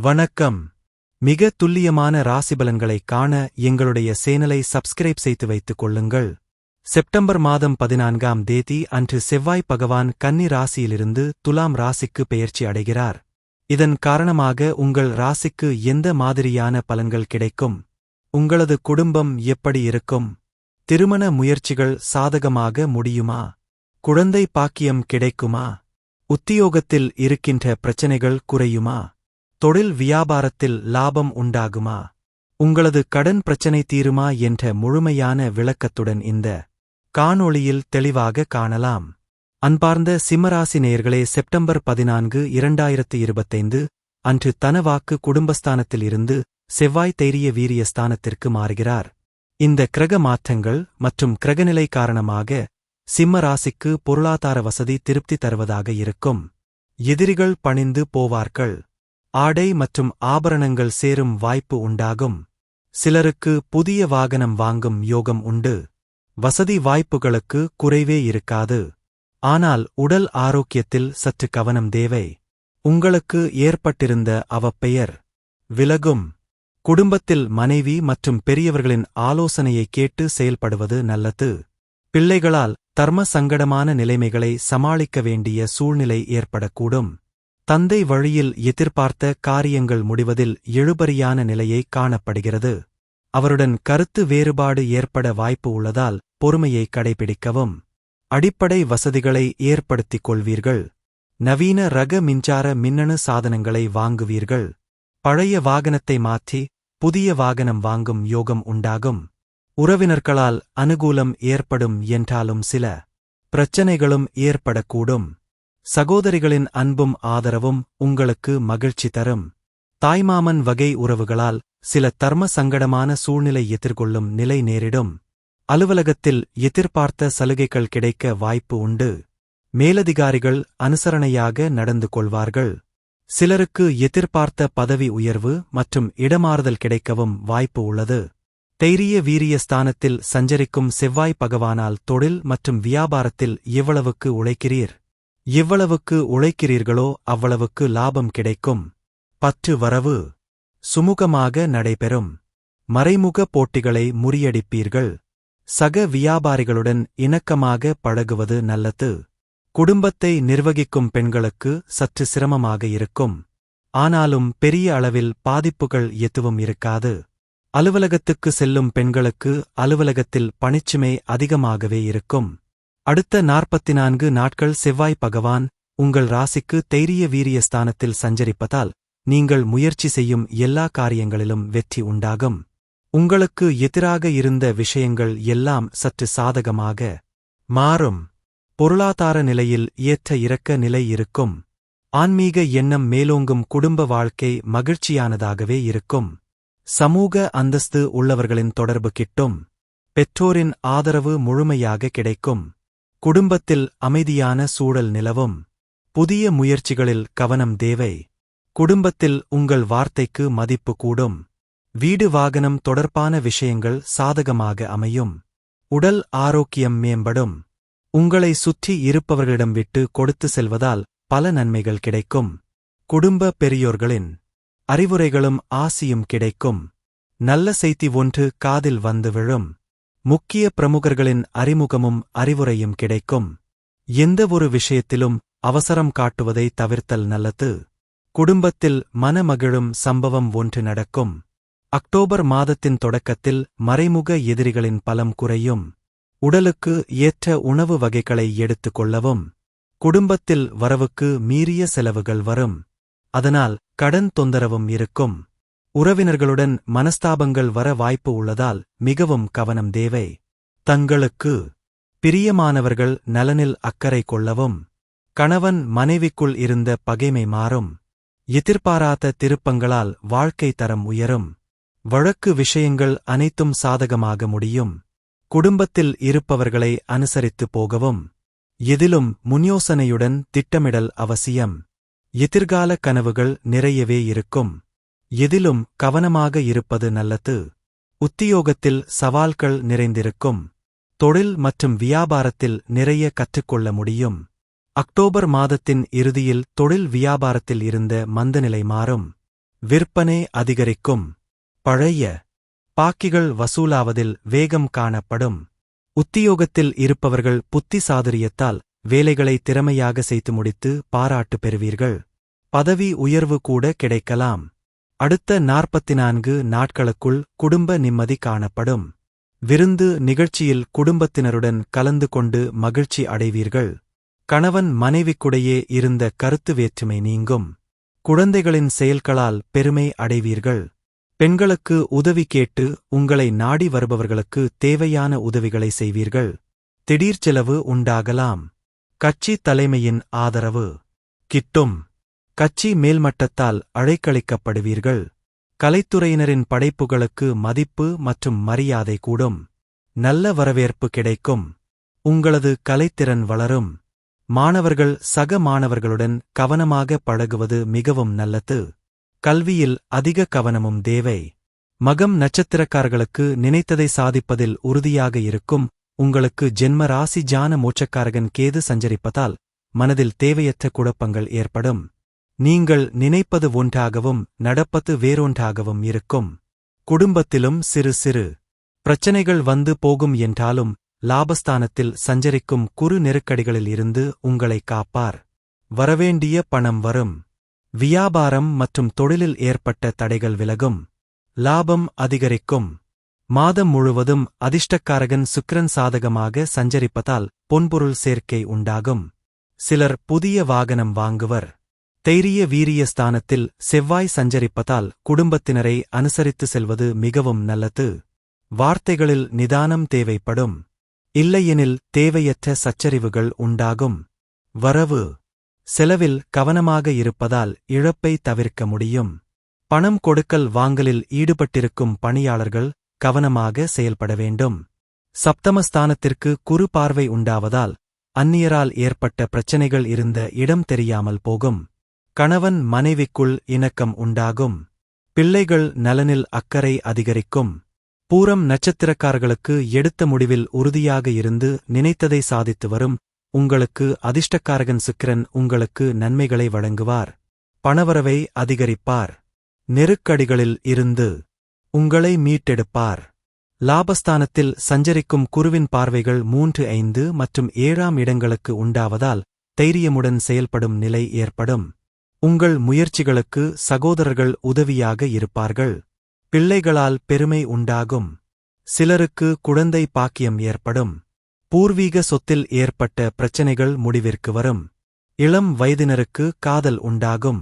வணக்கம். மிக துல்லியமான ராசிபலன்களைக் காண எங்களுடைய சேனலை சப்ஸ்கிரைப் செய்து வைத்துக் கொள்ளுங்கள். செப்டம்பர் மாதம் 14ஆம் தேதி அன்று செவ்வாய் பகவான் கன்னி ராசியிலிருந்து துலாம் ராசிக்கு பெயர்ச்சி அடைகிறார். இதன் காரணமாக உங்கள் ராசிக்கு எந்த மாதிரியான பலன்கள் கிடைக்கும்? உங்களது குடும்பம் எப்படி இருக்கும்? திருமண முயற்சிகள் சாதகமாக முடியுமா? குழந்தை பாக்கியம் கிடைக்குமா? உத்தியோகத்தில் இருக்கின்ற பிரச்சனைகள் குறையுமா? தொழில் வியாபாரத்தில் லாபம் உண்டாகுமா? உங்களது கடன் பிரச்சனை தீருமா என்ற முழுமையான விளக்கத்துடன் இந்த காணொளியில் தெளிவாக காணலாம். அன்பார்ந்த சிம்மராசி நேயர்களே, செப்டம்பர் 14, 2025 அன்று தனவாக்கு குடும்பஸ்தானத்தில் இருந்து செவ்வாய் தைரிய வீரிய ஸ்தானத்திற்கு மாறுகிறார். இந்த கிரக மாற்றங்கள் மற்றும் கிரகநிலை காரணமாக சிம்ம ராசிக்கு பொருளாதார வசதி திருப்தி தருவதாக இருக்கும். எதிரிகள் பணிந்து போவார்கள். ஆடை மற்றும் ஆபரணங்கள் சேரும் வாய்ப்பு உண்டாகும். சிலருக்கு புதிய வாகனம் வாங்கும் யோகம் உண்டு. வசதி வாய்ப்புகளுக்கு குறைவே இருக்காது. ஆனால் உடல் ஆரோக்கியத்தில் சற்று கவனம் தேவை. உங்களுக்கு ஏற்பட்டிருந்த அவப்பெயர் விலகும். குடும்பத்தில் மனைவி மற்றும் பெரியவர்களின் ஆலோசனையை கேட்டு செயல்படுவது நல்லது. பிள்ளைகளால் தர்ம சங்கடமான நிலைமைகளை சமாளிக்க வேண்டிய சூழ்நிலை ஏற்படக்கூடும். தந்தை வழியில் எதிர்பார்த்த காரியங்கள் முடிவதில் இழுபறியான நிலையை காணப்படுகிறது. அவருடன் கருத்து வேறுபாடு ஏற்பட வாய்ப்பு உள்ளதால் பொறுமையை கடைபிடிக்கவும். அடிப்படை வசதிகளை ஏற்படுத்திக் கொள்வீர்கள். நவீன ரக மின்சார மின்னணு சாதனங்களை வாங்குவீர்கள். பழைய வாகனத்தை மாற்றி புதிய வாகனம் வாங்கும் யோகம் உண்டாகும். உறவினர்களால் அனுகூலம் ஏற்படும் என்றாலும் சில பிரச்சனைகளும் ஏற்படக்கூடும். சகோதரிகளின் அன்பும் ஆதரவும் உங்களுக்கு மகிழ்ச்சி தரும். தாய்மாமன் வகை உறவுகளால் சில தர்ம சங்கடமான சூழ்நிலை எதிர்கொள்ளும் நிலை நேரிடும். அலுவலகத்தில் எதிர்பார்த்த சலுகைகள் கிடைக்க வாய்ப்பு உண்டு. மேலதிகாரிகள் அனுசரணையாக நடந்து கொள்வார்கள். சிலருக்கு எதிர்பார்த்த பதவி உயர்வு மற்றும் இடமாறுதல் கிடைக்கவும் வாய்ப்பு உள்ளது. தைரிய வீரிய ஸ்தானத்தில் சஞ்சரிக்கும் செவ்வாய் பகவானால் தொழில் மற்றும் வியாபாரத்தில் எவ்வளவுக்கு உழைக்கிறீர்? எவ்வளவுக்கு உழைக்கிறீர்களோ அவ்வளவுக்கு லாபம் கிடைக்கும். பற்று வரவு சுமூகமாக நடைபெறும். மறைமுக போட்டிகளை முறியடிப்பீர்கள். சக வியாபாரிகளுடன் இணக்கமாக பழகுவது நல்லது. குடும்பத்தை நிர்வகிக்கும் பெண்களுக்கு சற்று சிரமமாக இருக்கும். ஆனாலும் பெரிய அளவில் பாதிப்புகள் எதுவும் இருக்காது. அலுவலகத்துக்கு செல்லும் பெண்களுக்கு அலுவலகத்தில் பணிச்சுமை அதிகமாகவே இருக்கும். அடுத்த 44 நாட்கள் செவ்வாய் பகவான் உங்கள் ராசிக்கு தைரிய வீரிய ஸ்தானத்தில் சஞ்சரிப்பதால் நீங்கள் முயற்சி செய்யும் எல்லா காரியங்களிலும் வெற்றி உண்டாகும். உங்களுக்கு எதிராக இருந்த விஷயங்கள் எல்லாம் சற்று சாதகமாக மாறும். பொருளாதார நிலையில் ஏற்ற இறக்க நிலை இருக்கும். ஆன்மீக எண்ணம் மேலோங்கும். குடும்ப வாழ்க்கை மகிழ்ச்சியானதாகவே இருக்கும். சமூக அந்தஸ்து உள்ளவர்களின் தொடர்பு கிட்டும். பெற்றோரின் ஆதரவு முழுமையாக கிடைக்கும். குடும்பத்தில் அமைதியான சூழல் நிலவும். புதிய முயற்சிகளில் கவனம் தேவை. குடும்பத்தில் உங்கள் வார்த்தைக்கு மதிப்பு கூடும். வீடு வாகனம் தொடர்பான விஷயங்கள் சாதகமாக அமையும். உடல் ஆரோக்கியம் மேம்படும். உங்களை சுற்றி இருப்பவர்களிடம் விட்டு கொடுத்து செல்வதால் பல நன்மைகள் கிடைக்கும். குடும்ப பெரியோர்களின் அறிவுரைகளும் ஆசியும் கிடைக்கும். நல்ல செய்தி ஒன்று காதில் வந்து விழும். முக்கிய பிரமுகர்களின் அறிமுகமும் அறிவுரையும் கிடைக்கும். எந்த ஒரு விஷயத்திலும் அவசரம் காட்டுவதை தவிர்த்தல் நல்லது. குடும்பத்தில் மனமகிழும் சம்பவம் ஒன்று நடக்கும். அக்டோபர் மாதத்தின் தொடக்கத்தில் மறைமுக எதிரிகளின் பலம் குறையும். உடலுக்கு ஏற்ற உணவு வகைகளை எடுத்துக் கொள்ளவும். குடும்பத்தில் வரவுக்கு மீறிய செலவுகள் வரும். அதனால் கடன் தொந்தரவும் இருக்கும். உறவினர்களுடன் மனஸ்தாபங்கள் வர வாய்ப்பு உள்ளதால் மிகவும் கவனம் தேவை. தங்களுக்கு பிரியமானவர்கள் நலனில் அக்கறை கொள்ளவும். கணவன் மனைவிக்குள் இருந்த பகைமை மாறும். எதிர்பாராத திருப்பங்களால் வாழ்க்கை தரம் உயரும். வழக்கு விஷயங்கள் அனைத்தும் சாதகமாக முடியும். குடும்பத்தில் இருப்பவர்களை அனுசரித்து போகவும். எதிலும் முன்யோசனையுடன் திட்டமிடல் அவசியம். எதிர்கால கனவுகள் நிறையவே இருக்கும். எதிலும் கவனமாக இருப்பது நல்லது. உத்தியோகத்தில் சவால்கள் நிறைந்திருக்கும். தொழில் மற்றும் வியாபாரத்தில் நிறைய கற்றுக்கொள்ள முடியும். அக்டோபர் மாதத்தின் இறுதியில் தொழில் வியாபாரத்தில் இருந்த மந்தநிலை மாறும். விற்பனை அதிகரிக்கும். பழைய பாக்கிகள் வசூலாவதில் வேகம் காணப்படும். உத்தியோகத்தில் இருப்பவர்கள் புத்தி சாதுரியத்தால் வேலைகளை திறமையாக செய்து முடித்து பாராட்டு பெறுவீர்கள். பதவி உயர்வு கூட கிடைக்கலாம். அடுத்த 44 நாட்களுக்குள் குடும்ப நிம்மதி காணப்படும். விருந்து நிகழ்ச்சியில் குடும்பத்தினருடன் கலந்து கொண்டு மகிழ்ச்சி அடைவீர்கள். கணவன் மனைவிக்குடையே இருந்த கருத்து வேற்றுமை நீங்கும். குழந்தைகளின் செயல்களால் பெருமை அடைவீர்கள். பெண்களுக்கு உதவி கேட்டு உங்களை நாடி வருபவர்களுக்கு தேவையான உதவிகளை செய்வீர்கள். திடீர் செலவு உண்டாகலாம். கட்சி தலைமையின் ஆதரவு கிட்டும். கட்சி மேல்மட்டத்தால் அழைக்களிக்கப்படுவீர்கள். கலைத்துறையினரின் படைப்புகளுக்கு மதிப்பு மற்றும் மரியாதை கூடும். நல்ல வரவேற்பு கிடைக்கும். உங்களது கலைத்திறன் வளரும். மாணவர்கள் சக மாணவர்களுடன் கவனமாக பழகுவது மிகவும் நல்லது. கல்வியில் அதிக கவனமும் தேவை. மகம் நட்சத்திரக்காரர்களுக்கு நினைத்ததை சாதிப்பதில் உறுதியாக இருக்கும். உங்களுக்கு ஜென்ம ராசி ஜான மோட்சக்காரகன் கேது சஞ்சரிப்பதால் மனதில் தேவையற்ற குழப்பங்கள் ஏற்படும். நீங்கள் நினைப்பது ஒன்றாகவும் நடப்பது வேறொன்றாகவும் இருக்கும். குடும்பத்திலும் சிறு சிறு பிரச்சனைகள் வந்து போகும் என்றாலும் லாபஸ்தானத்தில் சஞ்சரிக்கும் குறு நெருக்கடிகளில் இருந்து உங்களை காப்பார். வரவேண்டிய பணம் வரும். வியாபாரம் மற்றும் தொழிலில் ஏற்பட்ட தடைகள் விலகும். லாபம் அதிகரிக்கும். மாதம் முழுவதும் அதிர்ஷ்டக்காரகன் சுக்கிரன் சாதகமாக சஞ்சரிப்பதால் பொன்பொருள் சேர்க்கை உண்டாகும். சிலர் புதிய வாகனம் வாங்குவர். தைரிய வீரிய ஸ்தானத்தில் செவ்வாய் சஞ்சரிப்பதால் குடும்பத்தினரை அனுசரித்து செல்வது மிகவும் நல்லது. வார்த்தைகளில் நிதானம் தேவைப்படும். இல்லையெனில் தேவையற்ற சச்சரிவுகள் உண்டாகும். வரவு செலவில் கவனமாக இருப்பதால் இழப்பை தவிர்க்க முடியும். பணம் கொடுக்கல் வாங்கலில் ஈடுபட்டிருக்கும் பணியாளர்கள் கவனமாக செயல்பட வேண்டும். சப்தமஸ்தானத்திற்கு குறு பார்வை உண்டாவதால் அந்நியரால் ஏற்பட்ட பிரச்சனைகள் இருந்த இடம் தெரியாமல் போகும். கணவன் மனைவிக்குள் இணக்கம் உண்டாகும். பிள்ளைகள் நலனில் அக்கறை அதிகரிக்கும். பூரம் நட்சத்திரக்காரர்களுக்கு எடுத்த முடிவில் உறுதியாக இருந்து நினைத்ததை சாதித்து வரும். உங்களுக்கு அதிர்ஷ்டக்காரகன் சுக்கிரன் உங்களுக்கு நன்மைகளை வழங்குவார். பணவரவை அதிகரிப்பார். நெருக்கடிகளில் இருந்து உங்களை மீட்டெடுப்பார். லாபஸ்தானத்தில் சஞ்சரிக்கும் குருவின் பார்வைகள் 3, 5 மற்றும் 7ஆம் இடங்களுக்கு உண்டாவதால் தைரியமுடன் செயல்படும் நிலை ஏற்படும். உங்கள் முயற்சிகளுக்கு சகோதரர்கள் உதவியாக இருப்பார்கள். பிள்ளைகளால் பெருமை உண்டாகும். சிலருக்கு குழந்தை பாக்கியம் ஏற்படும். பூர்வீக சொத்தில் ஏற்பட்ட பிரச்சனைகள் முடிவிற்கு வரும். இளம் வயதினருக்கு காதல் உண்டாகும்.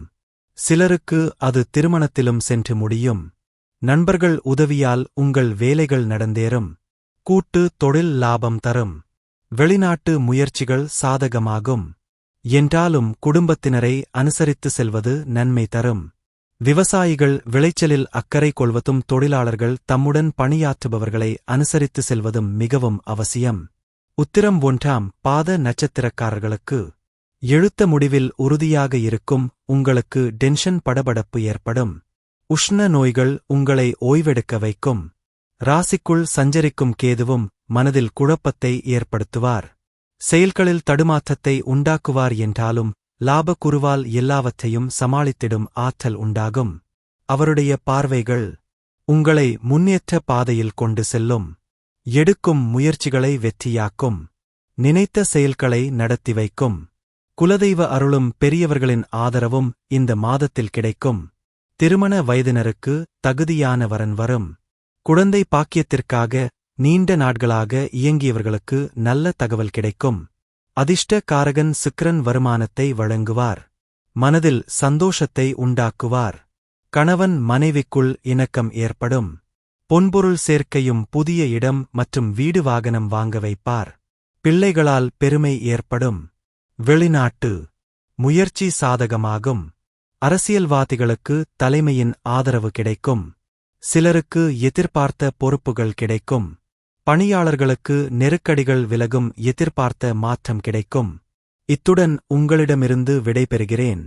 சிலருக்கு அது திருமணத்திலும் சென்று முடியும். நண்பர்கள் உதவியால் உங்கள் வேலைகள் நடந்தேறும். கூட்டு தொழில் லாபம் தரும். வெளிநாட்டு முயற்சிகள் சாதகமாகும். என்றாலும் குடும்பத்தினரை அனுசரித்து செல்வது நன்மை தரும். விவசாயிகள் விளைச்சலில் அக்கறை கொள்வதும் தொழிலாளர்கள் தம்முடன் பணியாற்றுபவர்களை அனுசரித்து செல்வதும் மிகவும் அவசியம். உத்திரம் 1ஆம் பாத நட்சத்திரக்காரர்களுக்கு எழுத்த முடிவில் உறுதியாக இருக்கும். உங்களுக்கு டென்ஷன் படபடப்பு ஏற்படும். உஷ்ண நோய்கள் உங்களை ஓய்வெடுக்க வைக்கும். ராசிக்குள் சஞ்சரிக்கும் கேதுவும் மனதில் குழப்பத்தை ஏற்படுத்துவார். செயல்களில் தடுமாற்றத்தை உண்டாக்குவார் என்றாலும் லாபக்குருவால் எல்லாவற்றையும் சமாளித்திடும் ஆற்றல் உண்டாகும். அவருடைய பார்வைகள் உங்களை முன்னேற்ற பாதையில் கொண்டு செல்லும். எடுக்கும் முயற்சிகளை வெற்றியாக்கும். நினைத்த செயல்களை நடத்தி வைக்கும். குலதெய்வ அருளும் பெரியவர்களின் ஆதரவும் இந்த மாதத்தில் கிடைக்கும். திருமண வயதினருக்கு தகுதியான வரன் வரும். குழந்தை பாக்கியத்திற்காக நீண்ட நாட்களாக இயங்கியவர்களுக்கு நல்ல தகவல் கிடைக்கும். அதிர்ஷ்ட காரகன் சுக்கிரன் வருமானத்தை வழங்குவார். மனதில் சந்தோஷத்தை உண்டாக்குவார். கணவன் மனைவிக்குள் இணக்கம் ஏற்படும். பொன்பொருள் சேர்க்கையும் புதிய இடம் மற்றும் வீடு வாகனம் வாங்க வைப்பார். பிள்ளைகளால் பெருமை ஏற்படும். வெளிநாட்டு முயற்சி சாதகமாகும். அரசியல்வாதிகளுக்கு தலைமையின் ஆதரவு கிடைக்கும். சிலருக்கு எதிர்பார்த்த பொறுப்புகள் கிடைக்கும். பணியாளர்களுக்கு நெருக்கடிகள் விலகும். எதிர்பார்த்த மாற்றம் கிடைக்கும். இத்துடன் உங்களிடமிருந்து விடைபெறுகிறேன்.